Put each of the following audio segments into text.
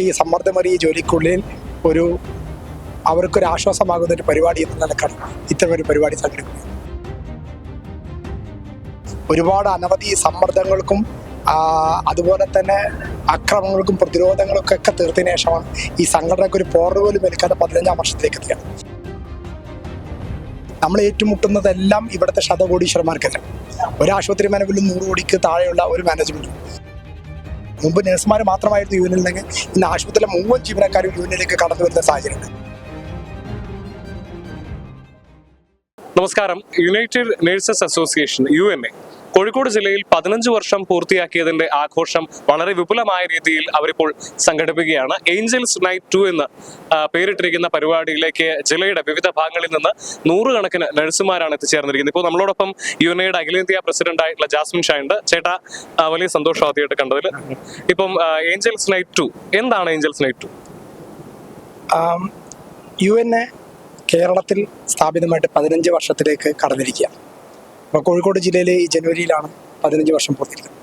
ഈ സമ്മർദ്ദമേറിയ ജോലിക്കുള്ളിൽ ഒരു അവർക്കൊരു ആശ്വാസമാകുന്ന ഒരു പരിപാടി എന്ന നിലക്കാണ് ഇത്തരം ഒരു പരിപാടി സംഘടിപ്പിക്കുന്നത്. ഒരുപാട് അനവധി സമ്മർദ്ദങ്ങൾക്കും അതുപോലെ തന്നെ അക്രമങ്ങൾക്കും പ്രതിരോധങ്ങൾക്കൊക്കെ തീർത്തതിനു ശേഷമാണ് ഈ സംഘടനയ്ക്ക് ഒരു പോറൽ പോലും എടുക്കാതെ 15-ാം വർഷത്തിലേക്ക് എത്തിയത്. നമ്മൾ ഏറ്റുമുട്ടുന്നതെല്ലാം ഇവിടുത്തെ ശതകോടീശ്വരന്മാർക്കെതിരെ. ഒരു ആശുപത്രി മാനേജ്മെന്റിൽ 100 കോടിക്ക് താഴെയുള്ള ഒരു മാനേജ്മെന്റ്. മുമ്പ് നഴ്സുമാർ മാത്രമായിരുന്നു യൂണിയനിലെങ്കിൽ ഇന്ന് ആശുപത്രിയിലെ മുഴുവൻ ജീവനക്കാരും യൂണിയനിലേക്ക് കടന്നു വരുന്ന സാഹചര്യമുണ്ട്. നമസ്കാരം. United nurses association UNA Kozhikode ജില്ലയിൽ 15 വർഷം പൂർത്തിയാക്കിയതിന്റെ ആഘോഷം വളരെ വിപുലമായ രീതിയിൽ അവരിപ്പോൾ സംഘടിപ്പിക്കുകയാണ്. ഏഞ്ചൽസ് നൈറ്റ് 2 എന്ന് പേരിട്ടിരിക്കുന്ന പരിപാടിയിലേക്ക് ജില്ലയുടെ വിവിധ ഭാഗങ്ങളിൽ നിന്ന് 100 കണക്കിന് നഴ്സുമാരാണ് എത്തിച്ചേർന്നിരിക്കുന്നത്. ഇപ്പോൾ നമ്മളോടൊപ്പം UNAയുടെ അഖിലേന്ത്യാ പ്രസിഡന്റ് ആയിട്ടുള്ള ജാസ്മിൻ ഷാ ഉണ്ട്. ചേട്ടാ, വലിയ സന്തോഷം ആദ്യമായിട്ട് കണ്ടതിൽ. ഇപ്പം ഏഞ്ചൽസ് നൈറ്റ് 2 എന്താണ്? ഏഞ്ചൽസ് നൈറ്റ് 2 UNA കേരളത്തിൽ സ്ഥാപിതമായിട്ട് 15 വർഷത്തിലേക്ക് കടന്നിരിക്കുക. അപ്പോൾ കോഴിക്കോട് ജില്ലയിൽ ഈ ജനുവരിയിലാണ് 15 വർഷം പൂർത്തിയിരിക്കുന്നത്.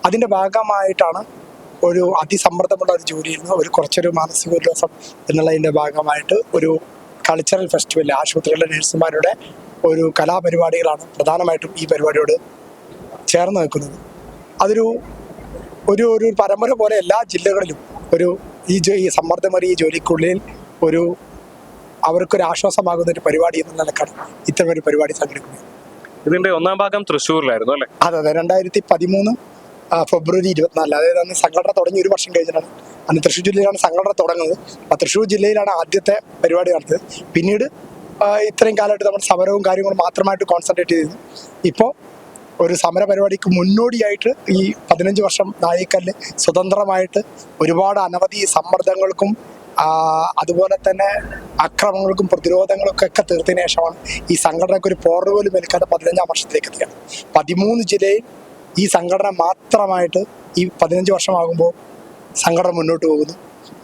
അതിൻ്റെ ഭാഗമായിട്ടാണ് ഒരു അതിസമ്മർദ്ദമുള്ള ഒരു ജോലിയിരുന്നു ഒരു കുറച്ചൊരു മാനസികോല്ലാസം എന്നുള്ളതിൻ്റെ ഭാഗമായിട്ട് ഒരു കൾച്ചറൽ ഫെസ്റ്റിവൽ, ആശുപത്രികളിലെ നഴ്സുമാരുടെ ഒരു കലാപരിപാടികളാണ് പ്രധാനമായിട്ടും ഈ പരിപാടിയോട് ചേർന്ന് നിൽക്കുന്നത്. അതൊരു ഒരു ഒരു പരമ്പര പോലെ എല്ലാ ജില്ലകളിലും ഈ സമ്മർദ്ദമേറിയ ജോലിക്കുള്ളിൽ അവർക്കൊരു ആശ്വാസമാകുന്ന ഒരു പരിപാടി എന്ന നിലക്കാണ് ഇത്തരം ഒരു പരിപാടി സംഘടിപ്പിക്കുന്നത്. ഇതിന്റെ ഒന്നാം ഭാഗം തൃശ്ശൂരിലായിരുന്നു അല്ലേ? അതെ, 2013 ഫെബ്രുവരി 24. അതായത് അന്ന് സംഘടന തുടങ്ങി 1 വർഷം കഴിഞ്ഞിട്ടാണ്. അന്ന് തൃശ്ശൂർ ജില്ലയിലാണ് സംഘടന തുടങ്ങുന്നത്. അപ്പോൾ തൃശ്ശൂർ ജില്ലയിലാണ് ആദ്യത്തെ പരിപാടി നടത്തിയത്. പിന്നീട് ഇത്രയും കാലമായിട്ട് നമ്മൾ സമരവും കാര്യങ്ങളും മാത്രമായിട്ട് കോൺസെൻട്രേറ്റ് ചെയ്തിരുന്നു. ഇപ്പോൾ ഒരു സമര പരിപാടിക്ക് മുന്നോടിയായിട്ട് ഈ 15 വർഷം നാഴികക്കല്ല് സ്വതന്ത്രമായിട്ട് ഒരുപാട് അനവധി സമ്മർദ്ദങ്ങൾക്കും അതുപോലെ തന്നെ അക്രമങ്ങൾക്കും പ്രതിരോധങ്ങൾക്കൊക്കെ തീർത്തതിനു ശേഷമാണ് ഈ സംഘടനയ്ക്ക് ഒരു പോറൽ പോലും എടുക്കാതെ 15-ാം വർഷത്തിലേക്ക് എത്തിയത്. 13 ജില്ലയിൽ ഈ സംഘടന മാത്രമായിട്ട് ഈ 15 വർഷമാകുമ്പോൾ സംഘടന മുന്നോട്ട് പോകുന്നു.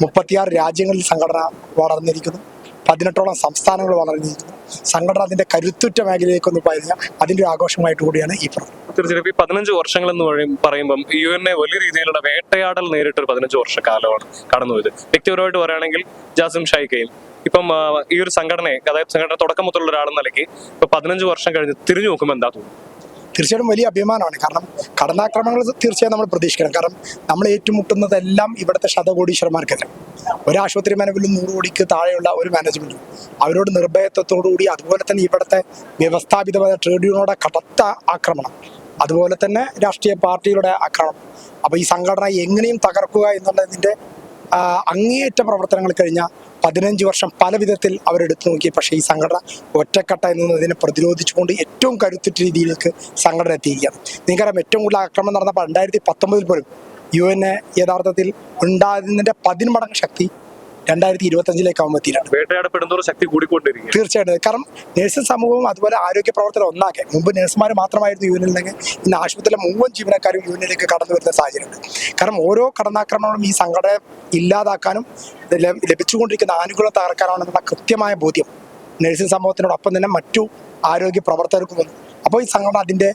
36 രാജ്യങ്ങളിൽ സംഘടന വളർന്നിരിക്കുന്നു. 18ഓളം സംസ്ഥാനങ്ങൾ വളർന്നിരിക്കുന്നു. സംഘടന അതിൻ്റെ കരുത്തുറ്റ മേഖലയിലേക്കൊന്ന് പോയിരുന്നാൽ അതിൻ്റെ ഒരു ആഘോഷമായിട്ട് കൂടിയാണ് ഈ പ്രവർത്തനം. തീർച്ചയായും ഈ 15 വർഷങ്ങൾ എന്ന് പറയുമ്പം UNA വലിയ രീതിയിലുള്ള വേട്ടയാടൽ നേരിട്ടൊരു 15 വർഷക്കാലമാണ് കടന്നുപോയത്. വ്യക്തിപരമായിട്ട് പറയുകയാണെങ്കിൽ ജാസിം ഷായിക്കയും ഇപ്പം ഈ ഒരു സംഘടനയെ, അതായത് സംഘടന തുടക്കം മുതലുള്ള ഒരാളെന്ന നിലയ്ക്ക് ഇപ്പൊ 15 വർഷം കഴിഞ്ഞ് തിരിഞ്ഞു നോക്കുമ്പോൾ എന്താ തോന്നുന്നു? തീർച്ചയായിട്ടും വലിയ അഭിമാനമാണ്. കാരണം കടന്നാക്രമണങ്ങൾ തീർച്ചയായും നമ്മൾ പ്രതീക്ഷിക്കണം. കാരണം നമ്മൾ ഏറ്റുമുട്ടുന്നതെല്ലാം ഇവിടുത്തെ ശതകോടീശ്വരന്മാർക്കെതിരെ. ഒരു ആശുപത്രി മാനേജ്മെന്റിൽ 100 കോടിക്ക് താഴെയുള്ള ഒരു മാനേജ്മെന്റ് അവരോട് നിർഭയത്വത്തോടുകൂടി, അതുപോലെ തന്നെ ഇവിടുത്തെ വ്യവസ്ഥാപിതമായ ട്രേഡ് യൂണിയനോടെ കടത്ത ആക്രമണം, അതുപോലെ തന്നെ രാഷ്ട്രീയ പാർട്ടികളുടെ ആക്രമണം. അപ്പോൾ ഈ സംഘടന എങ്ങനെയും തകർക്കുക എന്നുള്ളതിൻ്റെ അങ്ങേയറ്റ പ്രവർത്തനങ്ങൾ കഴിഞ്ഞ 15 വർഷം പല വിധത്തിൽ അവരെടുത്തു നോക്കി. പക്ഷേ ഈ സംഘടന ഒറ്റക്കെട്ട എന്നതിനെ പ്രതിരോധിച്ചുകൊണ്ട് ഏറ്റവും കരുത്തുറ്റ രീതിയിലേക്ക് സംഘടന എത്തിയിരിക്കുകയാണ്. നിങ്ങൾക്കറിയാം, ഏറ്റവും കൂടുതൽ ആക്രമണം നടന്നപ്പോൾ 2019 പോലും UNA യഥാർത്ഥത്തിൽ ഉണ്ടാകുന്നതിൻ്റെ 10 മടങ്ങ് ശക്തി 2025 എത്തിയിട്ടുണ്ട്. വേട്ടയാടപ്പെടുന്നതോറും ശക്തി കൂടിക്കൊണ്ടിരിക്കും. തീർച്ചയായിട്ടും. കാരണം നഴ്സിംഗ് സമൂഹവും അതുപോലെ ആരോഗ്യ പ്രവർത്തനം ഒന്നാകെ. മുമ്പ് നഴ്സുമാർ മാത്രമായിരുന്നു യൂണിയനിലെങ്കിൽ ഇന്ന് ആശുപത്രിയിലെ മുഴുവൻ ജീവനക്കാരും യൂണിയനിലേക്ക് കടന്നു വരുന്ന സാഹചര്യമുണ്ട്. കാരണം ഓരോ കടന്നാക്രമണവും ഈ സംഘടന ഇല്ലാതാക്കാനും ലഭിച്ചുകൊണ്ടിരിക്കുന്ന ആനുകൂല്യം തകർക്കാനാണെന്നുള്ള കൃത്യമായ ബോധ്യം നഴ്സിംഗ് സമൂഹത്തിനോടൊപ്പം തന്നെ മറ്റു ആരോഗ്യ പ്രവർത്തകർക്കും വന്നു. അപ്പോൾ ഈ സംഘടന അതിൻ്റെ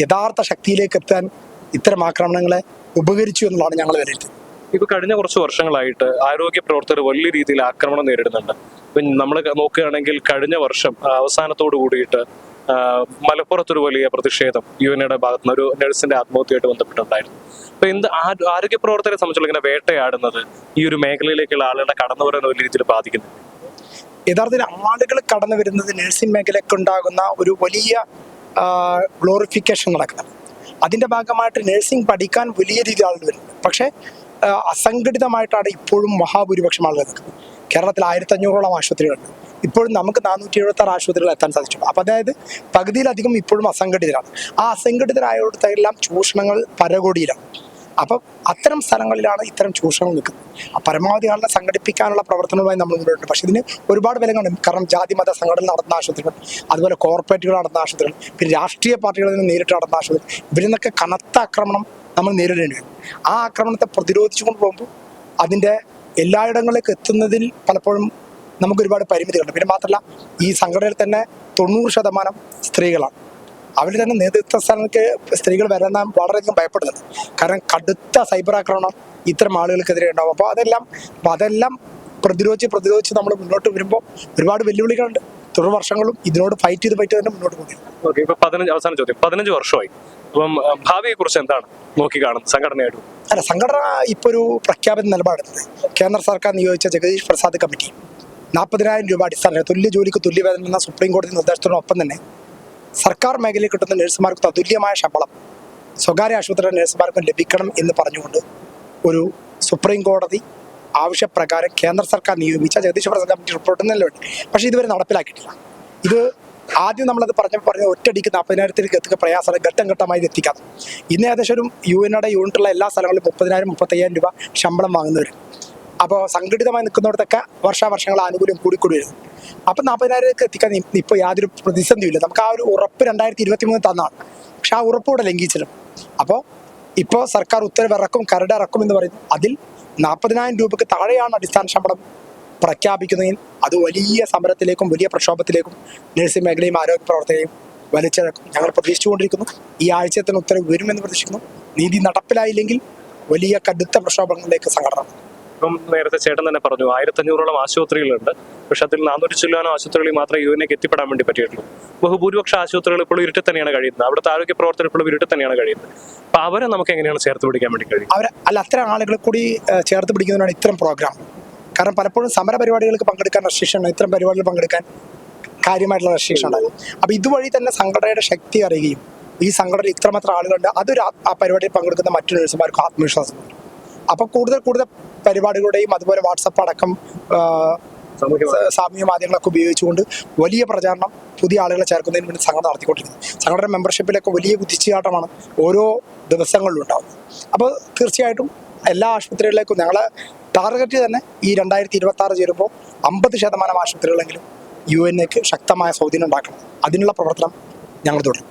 യഥാർത്ഥ ശക്തിയിലേക്ക് എത്താൻ ഇത്തരം ആക്രമണങ്ങളെ ഉപകരിച്ചു എന്നുള്ളതാണ് ഞങ്ങൾ വിലയിരുത്തുന്നത്. ഇപ്പൊ കഴിഞ്ഞ കുറച്ച് വർഷങ്ങളായിട്ട് ആരോഗ്യ പ്രവർത്തകർ വലിയ രീതിയിൽ ആക്രമണം നേരിടുന്നുണ്ട്. ഇപ്പം നമ്മൾ നോക്കുകയാണെങ്കിൽ കഴിഞ്ഞ വർഷം അവസാനത്തോടു കൂടിയിട്ട് മലപ്പുറത്തൊരു വലിയ പ്രതിഷേധം UNAയുടെ ഭാഗത്തുനിന്ന് ഒരു നഴ്സിന്റെ ആത്മഹത്യയായിട്ട് ബന്ധപ്പെട്ടുണ്ടായിരുന്നു. അപ്പൊ ആരോഗ്യ പ്രവർത്തകരെ സംബന്ധിച്ചുള്ള ഇങ്ങനെ വേട്ടയാടുന്നത് ഈ ഒരു മേഖലയിലേക്കുള്ള ആളുകളുടെ കടന്നു വരുന്ന വലിയ രീതിയിൽ ബാധിക്കുന്നു. യഥാർത്ഥത്തിൽ ആളുകൾ കടന്നു വരുന്നത് നഴ്സിംഗ് മേഖലയ്ക്ക് ഉണ്ടാകുന്ന ഒരു വലിയ ഗ്ലോറിഫിക്കേഷൻ നടക്കുന്നത്. അതിൻ്റെ ഭാഗമായിട്ട് നഴ്സിംഗ് പഠിക്കാൻ വലിയ രീതിയിൽ ആളുകൾ വരുന്നുണ്ട്. പക്ഷേ അസംഘടിതമായിട്ടാണ് ഇപ്പോഴും മഹാഭൂരിപക്ഷം ആളുകൾ നിൽക്കുന്നത്. കേരളത്തിൽ 1500ഓളം ആശുപത്രികളുണ്ട്. ഇപ്പോഴും നമുക്ക് 476 ആശുപത്രികൾ എത്താൻ സാധിച്ചിട്ടുണ്ട്. അപ്പോൾ അതായത് പകുതിയിലധികം ഇപ്പോഴും അസംഘടിതരാണ്. ആ അസംഘടിതരായവരുടെല്ലാം ചൂഷണങ്ങൾ പരകോടിയിലാണ്. അപ്പം അത്തരം സ്ഥലങ്ങളിലാണ് ഇത്തരം ചൂഷണം നിൽക്കുന്നത്. പരമാവധി ആളുകളെ സംഘടിപ്പിക്കാനുള്ള പ്രവർത്തനവുമായി നമ്മൾ മുന്നോട്ട്. പക്ഷേ ഇതിന് ഒരുപാട് വിലങ്ങളുണ്ട്. കാരണം ജാതി മത സംഘടന നടത്തുന്ന ആശുപത്രികൾ, അതുപോലെ കോർപ്പറേറ്റുകൾ നടത്തുന്ന ആശുപത്രികൾ, പിന്നെ രാഷ്ട്രീയ പാർട്ടികളിൽ നിന്ന് നേരിട്ട് നടത്തുന്ന ആശുപത്രി, ഇവരിൽ നിന്നൊക്കെ കനത്ത ആക്രമണം നമ്മൾ നേരിടേണ്ടി വരും. ആ ആക്രമണത്തെ പ്രതിരോധിച്ചുകൊണ്ട് പോകുമ്പോൾ അതിൻ്റെ എല്ലായിടങ്ങളിലേക്ക് എത്തുന്നതിൽ പലപ്പോഴും നമുക്ക് ഒരുപാട് പരിമിതികളുണ്ട്. പിന്നെ മാത്രമല്ല, ഈ സംഘടനയിൽ തന്നെ 90% സ്ത്രീകളാണ്. അവർ തന്നെ നേതൃത്വ സ്ഥാനത്തേക്ക് സ്ത്രീകൾ വരാൻ വളരെയധികം ഭയപ്പെടുന്നുണ്ട്. കാരണം കടുത്ത സൈബർ ആക്രമണം ഇത്തരം ആളുകൾക്കെതിരെ ഉണ്ടാവും. അപ്പോൾ അതെല്ലാം പ്രതിരോധിച്ച് നമ്മൾ മുന്നോട്ട് വരുമ്പോൾ ഒരുപാട് വെല്ലുവിളികളുണ്ട്. തുടർ വർഷങ്ങളും ഇതിനോട് ഫൈറ്റ് ചെയ്ത് തന്നെ മുന്നോട്ട് പോകും. ഓക്കെ, ഇപ്പൊ അവസാന ചോദ്യം, 15 വർഷമായി. അപ്പം ഭാവിയെ കുറിച്ച് എന്താണ് നോക്കി കാണുന്നത് സംഘടനയായിട്ട്? അല്ല, സംഘടന ഇപ്പോൾ ഒരു പ്രഖ്യാപിത നിലപാടെടുത്തത് കേന്ദ്ര സർക്കാർ നിയോഗിച്ച ജഗദീഷ് പ്രസാദ് കമ്മിറ്റി 40,000 രൂപ അടിസ്ഥാന തുല്യ ജോലിക്ക് തുല്യവേതനം എന്ന സുപ്രീം കോടതി നിർദ്ദേശത്തിനൊപ്പം തന്നെ സർക്കാർ മേഖലയിൽ കിട്ടുന്ന നഴ്സുമാർക്ക് തതുല്യമായ ശമ്പളം സ്വകാര്യ ആശുപത്രിയിലെ നഴ്സുമാർക്കും ലഭിക്കണം എന്ന് പറഞ്ഞുകൊണ്ട് ഒരു സുപ്രീം കോടതി ആവശ്യപ്രകാരം കേന്ദ്ര സർക്കാർ നിയോഗിച്ച ജഗദീഷ് പ്രസാദ് കമ്മിറ്റി റിപ്പോർട്ട് നിലവിലുണ്ട്. പക്ഷേ ഇതുവരെ നടപ്പിലാക്കിയിട്ടില്ല. ഇത് ആദ്യം നമ്മളത് പറഞ്ഞ ഒറ്റയടിക്ക് 40,000 എത്തുക പ്രയാസമാണ്. ഘട്ടം ഘട്ടമായി ഇത് എത്തിക്കാതെ ഇന്ന് ഏകദേശം ഒരു UN-യുടെ യൂണിറ്റുള്ള എല്ലാ സ്ഥലങ്ങളിലും 30,000-35,000 രൂപ ശമ്പളം വാങ്ങുന്നവരും. അപ്പോൾ സംഘടിതമായി നിൽക്കുന്നവർക്ക് വർഷാവർഷങ്ങൾ ആനുകൂല്യം കൂടിക്കൂടി വരും. അപ്പം 40,000 എത്തിക്കാൻ ഇപ്പോൾ യാതൊരു പ്രതിസന്ധിയില്ല. നമുക്ക് ആ ഒരു ഉറപ്പ് 2023 തന്നാണ്. പക്ഷെ ആ ഉറപ്പ് കൂടെ ലംഘിച്ചിട്ടുണ്ട്. അപ്പോൾ ഇപ്പോൾ സർക്കാർ ഉത്തരവിറക്കും, കരടിറക്കും എന്ന് പറയുന്നു. അതിൽ 40,000 രൂപയ്ക്ക് താഴെയാണ് അടിസ്ഥാന ശമ്പളം പ്രഖ്യാപിക്കുന്നതിൽ അത് വലിയ സമരത്തിലേക്കും വലിയ പ്രക്ഷോഭത്തിലേക്കും നഴ്സിംഗ് മേഖലയും ആരോഗ്യ പ്രവർത്തകരെയും വലിച്ചിഴക്കും. ഞങ്ങൾ പ്രതീക്ഷിച്ചുകൊണ്ടിരിക്കുന്നു. ഈ ആഴ്ചത്തിന് ഉത്തരവ് വരുമെന്ന് പ്രതീക്ഷിക്കുന്നു. നീതി നടപ്പിലായില്ലെങ്കിൽ വലിയ കടുത്ത പ്രക്ഷോഭങ്ങളിലേക്ക് സംഘടന. ഇപ്പം നേരത്തെ ചേട്ടൻ തന്നെ പറഞ്ഞു 1500-ഓളം ആശുപത്രികളുണ്ട്. പക്ഷെ അതിൽ 400 ചില്ലാനോ ആശുപത്രികളിൽ മാത്രമേ UN-ക്ക് എത്തിപ്പെടാൻ വേണ്ടി പറ്റിയിട്ടുള്ളൂ. ബഹുഭൂരിപക്ഷ ആശുപത്രികൾ ഇപ്പോഴും ഇരുട്ടിൽ തന്നെയാണ് കഴിയുന്നത്. അവിടുത്തെ ആരോഗ്യ പ്രവർത്തകർ ഇപ്പോഴും ഇരുട്ടിൽ തന്നെയാണ് കഴിയുന്നത്. അപ്പൊ അവരെ നമുക്ക് എങ്ങനെയാണ് ചേർത്ത് പിടിക്കാൻ വേണ്ടി കഴിയും? അത്തരം ആളുകളെ കൂടി ചേർത്ത് പിടിക്കുന്നതിനാണ് ഇത്തരം പ്രോഗ്രാം. കാരണം പലപ്പോഴും സമര പരിപാടികൾക്ക് പങ്കെടുക്കാൻ റെസ്ട്രിക്ഷൻ ഉണ്ട്. ഇത്തരം പരിപാടികൾ പങ്കെടുക്കാൻ കാര്യമായിട്ടുള്ള റെസ്ട്രിക്ഷൻ ഉണ്ടാകും. അപ്പോൾ ഇതുവഴി തന്നെ സംഘടനയുടെ ശക്തി അറിയുകയും ഈ സംഘടനയിൽ ഇത്രമാത്രം ആളുകളുണ്ട്, അതൊരു ആ പരിപാടിയിൽ പങ്കെടുക്കുന്ന മറ്റു നഴ്സുമാർക്കും ആത്മവിശ്വാസം ഉണ്ട്. അപ്പോൾ കൂടുതൽ പരിപാടികളുടെയും അതുപോലെ വാട്സപ്പ് അടക്കം സാമൂഹ്യ മാധ്യമങ്ങളൊക്കെ ഉപയോഗിച്ചുകൊണ്ട് വലിയ പ്രചാരണം പുതിയ ആളുകളെ ചേർക്കുന്നതിന് വേണ്ടി സംഘടന നടത്തിക്കൊണ്ടിരിക്കുന്നത്. സംഘടന മെമ്പർഷിപ്പിലൊക്കെ വലിയ കുതിച്ചുചാട്ടമാണ് ഓരോ ദിവസങ്ങളിലും ഉണ്ടാകുന്നത്. അപ്പോൾ തീർച്ചയായിട്ടും എല്ലാ ആശുപത്രികളിലേക്കും ഞങ്ങളെ ടാർഗറ്റ് തന്നെ ഈ 2026 ചേരുമ്പോൾ 50% ആശുപത്രികളെങ്കിലും UN-ക്ക് ശക്തമായ സ്വാധീനം ഉണ്ടാക്കണം. അതിനുള്ള പ്രവർത്തനം ഞങ്ങൾ തുടരും.